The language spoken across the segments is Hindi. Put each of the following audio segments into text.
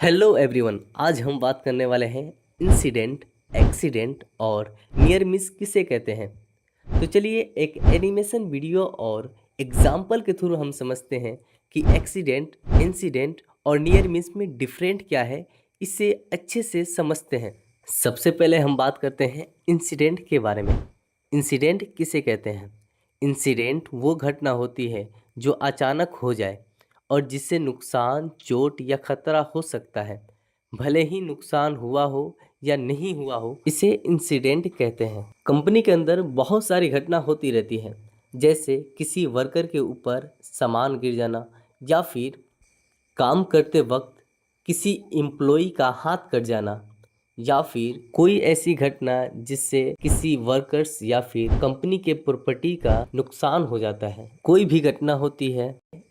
हेलो एवरीवन, आज हम बात करने वाले हैं इंसिडेंट, एक्सीडेंट और नियर मिस किसे कहते हैं। तो चलिए एक एनिमेशन वीडियो और एग्जाम्पल के थ्रू हम समझते हैं कि एक्सीडेंट, इंसिडेंट और नियर मिस में डिफरेंट क्या है, इसे अच्छे से समझते हैं। सबसे पहले हम बात करते हैं इंसिडेंट के बारे में। इंसिडेंट किसे कहते हैं? इंसिडेंट वो घटना होती है जो अचानक हो जाए और जिससे नुकसान, चोट या खतरा हो सकता है। भले ही नुकसान हुआ हो या नहीं हुआ हो, इसे इंसिडेंट कहते हैं। कंपनी के अंदर बहुत सारी घटना होती रहती है, जैसे किसी वर्कर के ऊपर सामान गिर जाना या फिर काम करते वक्त किसी एम्प्लॉय का हाथ कट जाना या फिर कोई ऐसी घटना जिससे किसी वर्कर्स या फिर कंपनी के प्रॉपर्टी का नुकसान हो जाता है। कोई भी घटना होती है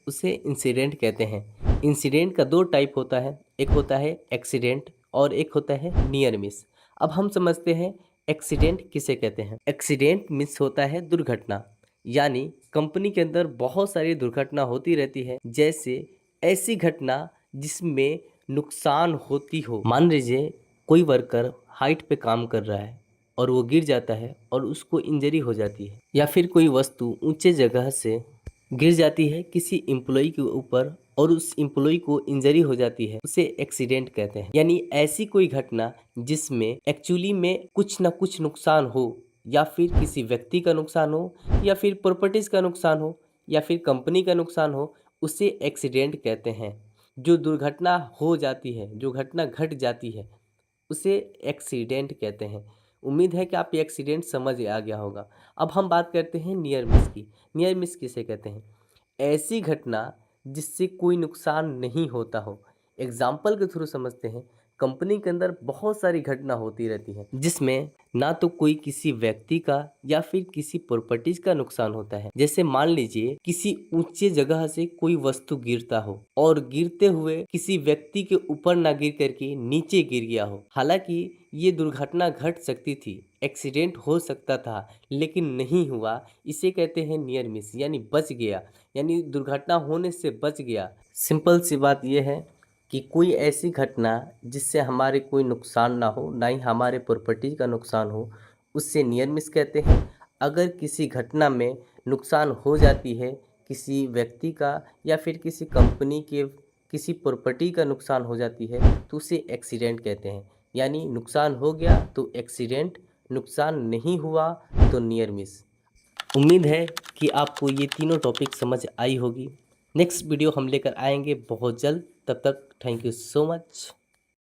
उसे इंसिडेंट कहते हैं। इंसिडेंट का दो टाइप होता है, एक होता है एक्सीडेंट और एक होता है नियर मिस। अब हम समझते हैं एक्सीडेंट किसे कहते हैं। एक्सीडेंट मिस होता है दुर्घटना, यानी कंपनी के अंदर बहुत सारी दुर्घटना होती रहती है, जैसे ऐसी घटना जिसमें नुकसान होती हो। मान लीजिए कोई वर्कर हाइट पे काम कर रहा है और वो गिर जाता है और उसको इंजरी हो जाती है, या फिर कोई वस्तु ऊंचे जगह से गिर जाती है किसी एम्प्लॉय के ऊपर और उस एम्प्लॉय को इंजरी हो जाती है, उसे एक्सीडेंट कहते हैं। यानी ऐसी कोई घटना जिसमें एक्चुअली में कुछ ना कुछ नुकसान हो, या फिर किसी व्यक्ति का नुकसान हो, या फिर प्रॉपर्टीज का नुकसान हो, या फिर कंपनी का नुकसान हो, उसे एक्सीडेंट कहते हैं। जो दुर्घटना हो जाती है, जो घटना घट जाती है, उसे एक्सीडेंट कहते हैं। उम्मीद है कि आप ये एक्सीडेंट समझ आ गया होगा। अब हम बात करते हैं नियर मिस की। नियर मिस किसे कहते हैं? ऐसी घटना जिससे कोई नुकसान नहीं होता हो। एग्जाम्पल के थ्रू समझते हैं। कंपनी के अंदर बहुत सारी घटना होती रहती है जिसमें ना तो कोई किसी व्यक्ति का या फिर किसी प्रॉपर्टीज का नुकसान होता है। जैसे मान लीजिए किसी ऊंचे जगह से कोई वस्तु गिरता हो और गिरते हुए किसी व्यक्ति के ऊपर ना गिर करके नीचे गिर गया हो। हालांकि ये दुर्घटना घट सकती थी, एक्सीडेंट हो सकता था, लेकिन नहीं हुआ। इसे कहते हैं नियर मिस, यानी बच गया, यानी दुर्घटना होने से बच गया। सिंपल सी बात यह है कि कोई ऐसी घटना जिससे हमारे कोई नुकसान ना हो, ना ही हमारे प्रॉपर्टी का नुकसान हो, उससे नियर मिस कहते हैं। अगर किसी घटना में नुकसान हो जाती है, किसी व्यक्ति का या फिर किसी कंपनी के किसी प्रॉपर्टी का नुकसान हो जाती है, तो उसे एक्सीडेंट कहते हैं। यानी नुकसान हो गया तो एक्सीडेंट, नुकसान नहीं हुआ तो नियर मिस। उम्मीद है कि आपको ये तीनों टॉपिक समझ आई होगी। नेक्स्ट वीडियो हम लेकर आएंगे बहुत जल्द। तब तक थैंक यू सो मच।